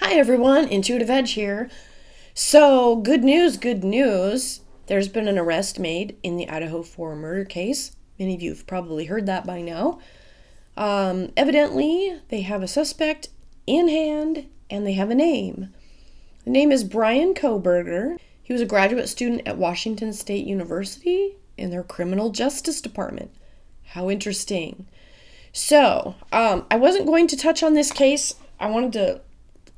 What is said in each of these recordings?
Hi everyone, IntuitiveEdge here. So, good news, good news. There's been an arrest made in the Idaho-4 murder case. Many of you have probably heard that by now. Evidently, they have a suspect in hand and they have a name. The name is Brian Kohberger. He was a graduate student at Washington State University in their criminal justice department. How interesting. So, I wasn't going to touch on this case. I wanted to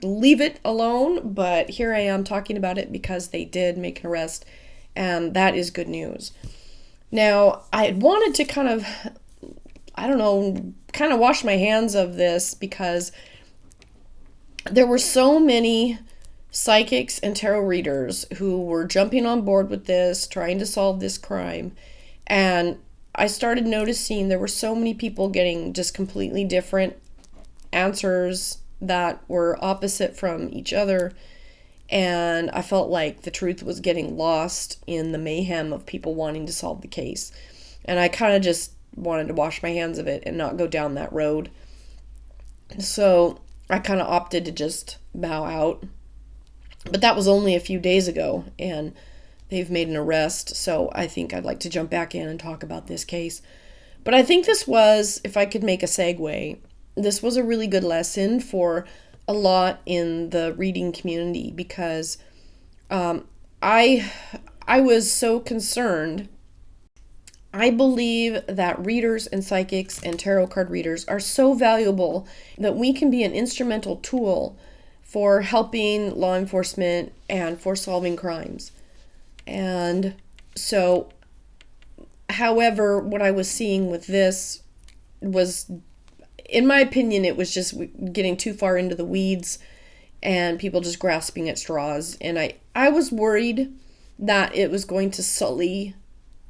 leave it alone, but here I am talking about it because they did make an arrest, and that is good news. Now, I had wanted to kind of wash my hands of this because there were so many psychics and tarot readers who were jumping on board with this, trying to solve this crime, and I started noticing there were so many people getting just completely different answers that were opposite from each other, and I felt like the truth was getting lost in the mayhem of people wanting to solve the case, and I kind of just wanted to wash my hands of it and not go down that road. So I kind of opted to just bow out, but that was only a few days ago, and they've made an arrest, so I think I'd like to jump back in and talk about this case. But I think this was, if I could make a segue, this was a really good lesson for a lot in the reading community because I was so concerned. I believe that readers and psychics and tarot card readers are so valuable that we can be an instrumental tool for helping law enforcement and for solving crimes. And so, however, what I was seeing with this was, in my opinion, it was just getting too far into the weeds and people just grasping at straws. And I was worried that it was going to sully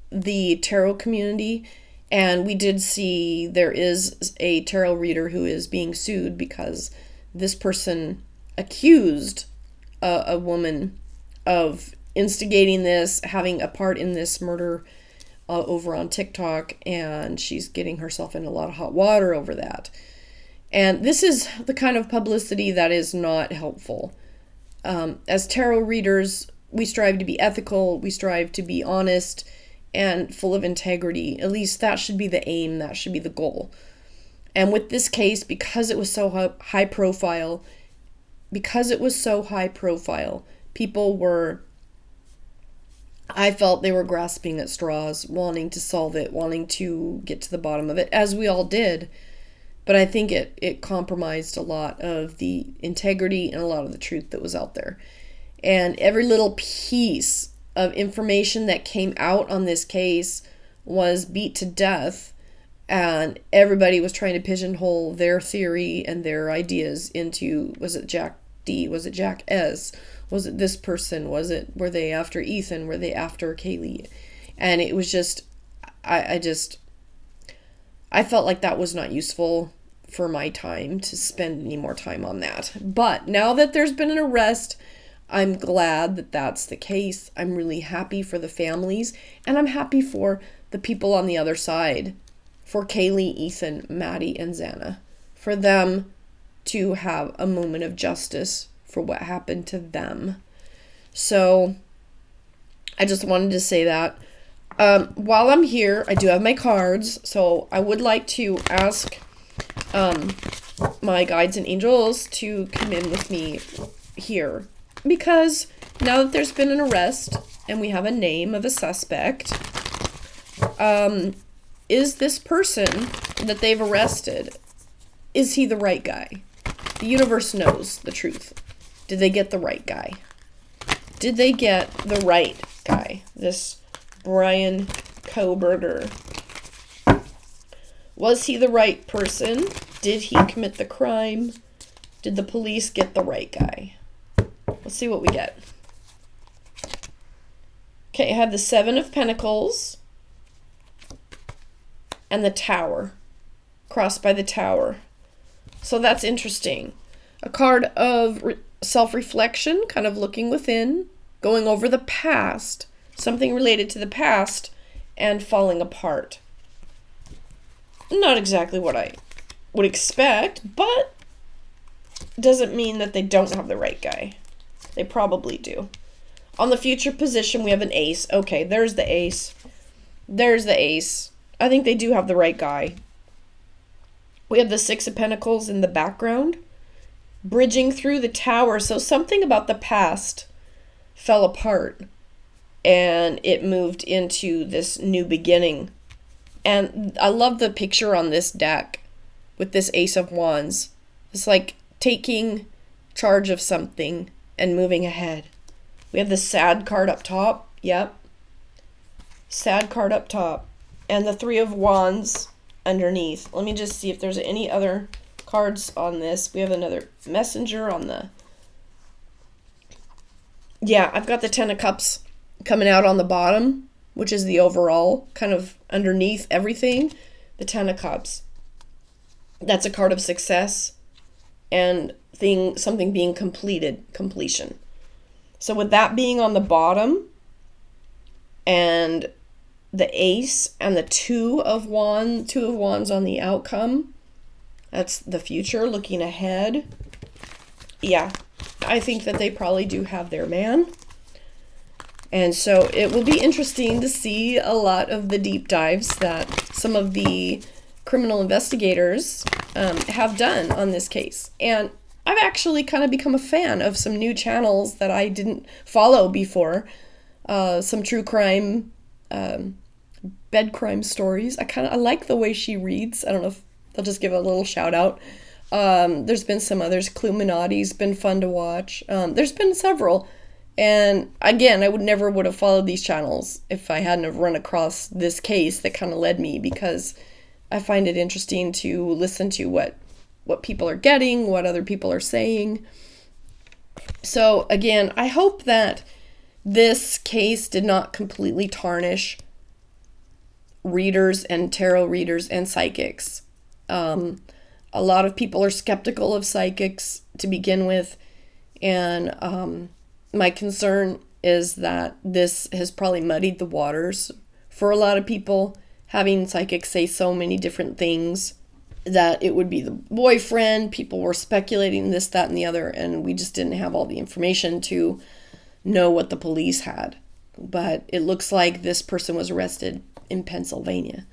the tarot community. And we did see there is a tarot reader who is being sued because this person accused a woman of instigating this, having a part in this murder over on TikTok, and she's getting herself in a lot of hot water over that. And this is the kind of publicity that is not helpful. As tarot readers, we strive to be ethical, we strive to be honest and full of integrity. At least that should be the aim, that should be the goal. And with this case, because it was so high profile, people were, I felt they were grasping at straws, wanting to solve it, wanting to get to the bottom of it, as we all did. But I think it compromised a lot of the integrity and a lot of the truth that was out there. And every little piece of information that came out on this case was beat to death, and everybody was trying to pigeonhole their theory and their ideas into, was it Jack D? Was it Jack S? Was it this person? Were they after Ethan? Were they after Kaylee? And it was just, I felt like that was not useful for my time to spend any more time on that. But now that there's been an arrest, I'm glad that that's the case. I'm really happy for the families, and I'm happy for the people on the other side, for Kaylee, Ethan, Maddie, and Xana, for them to have a moment of justice for what happened to them. So I just wanted to say that. While I'm here, I do have my cards, so I would like to ask my guides and angels to come in with me here, because now that there's been an arrest and we have a name of a suspect, is this person that they've arrested, is he the right guy? The universe knows the truth. Did they get the right guy? Did they get the right guy? This Brian Kohberger. Was he the right person? Did he commit the crime? Did the police get the right guy? Let's see what we get. Okay, I have the Seven of Pentacles and the Tower, crossed by the Tower. So that's interesting. A card of self-reflection, kind of looking within, going over the past, something related to the past, and falling apart. Not exactly what I would expect, but doesn't mean that they don't have the right guy. They probably do. On the future position, we have an ace. Okay, there's the ace. There's the ace. I think they do have the right guy. We have the Six of Pentacles in the background, bridging through the Tower. So something about the past fell apart, and it moved into this new beginning. And I love the picture on this deck with this Ace of Wands. It's like taking charge of something and moving ahead. We have the Sad card up top. Yep. Sad card up top. And the Three of Wands underneath. Let me just see if there's any other cards on this. We have another Messenger on the... Yeah, I've got the Ten of Cups coming out on the bottom, which is the overall, kind of underneath everything. The Ten of Cups. That's a card of success and something being completed, completion. So with that being on the bottom, and the Ace and the Two of Wands on the outcome, that's the future, looking ahead. Yeah, I think that they probably do have their man. And so it will be interesting to see a lot of the deep dives that some of the criminal investigators have done on this case. And I've actually kind of become a fan of some new channels that I didn't follow before. Some true crime, bed crime stories. I like the way she reads. I don't know if I'll just give a little shout out. There's been some others. Cluminati's been fun to watch. There's been several. And again, I would have followed these channels if I hadn't have run across this case that kind of led me, because I find it interesting to listen to what people are getting, what other people are saying. So again, I hope that this case did not completely tarnish readers and tarot readers and psychics. A lot of people are skeptical of psychics to begin with, and my concern is that this has probably muddied the waters for a lot of people, having psychics say so many different things, that it would be the boyfriend. People were speculating this, that, and the other, and we just didn't have all the information to know what the police had. But it looks like this person was arrested in Pennsylvania.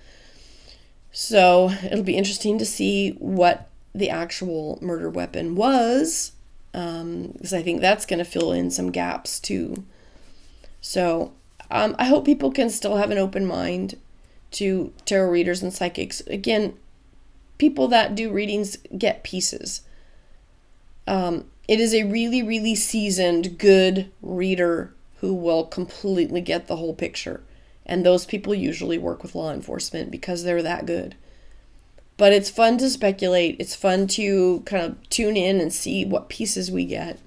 So it'll be interesting to see what the actual murder weapon was, because I think that's going to fill in some gaps too. So I hope people can still have an open mind to tarot readers and psychics. Again, people that do readings get pieces. It is a really, really seasoned, good reader who will completely get the whole picture. And those people usually work with law enforcement because they're that good. But it's fun to speculate. It's fun to kind of tune in and see what pieces we get.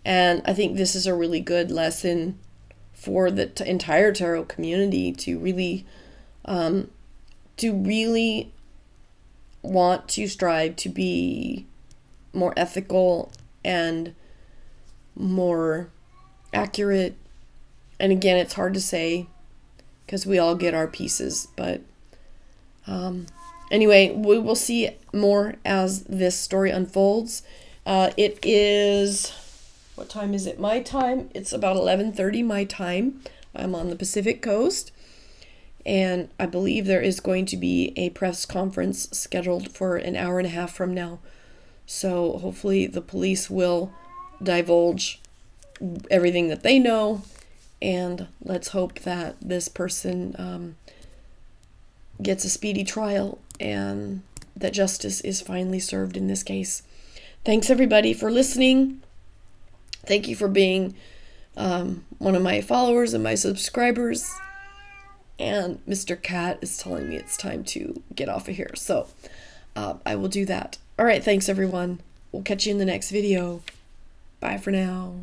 And I think this is a really good lesson for the entire tarot community to really want to strive to be more ethical and more accurate. And again, it's hard to say because we all get our pieces, but anyway, we will see more as this story unfolds. It is, what time is it? My time. It's about 11:30 my time. I'm on the Pacific Coast, and I believe there is going to be a press conference scheduled for an hour and a half from now. So hopefully the police will divulge everything that they know, and let's hope that this person gets a speedy trial and that justice is finally served in this case. Thanks everybody for listening. Thank you for being one of my followers and my subscribers. And Mr. Cat is telling me it's time to get off of here. So I will do that. All right, thanks everyone. We'll catch you in the next video. Bye for now.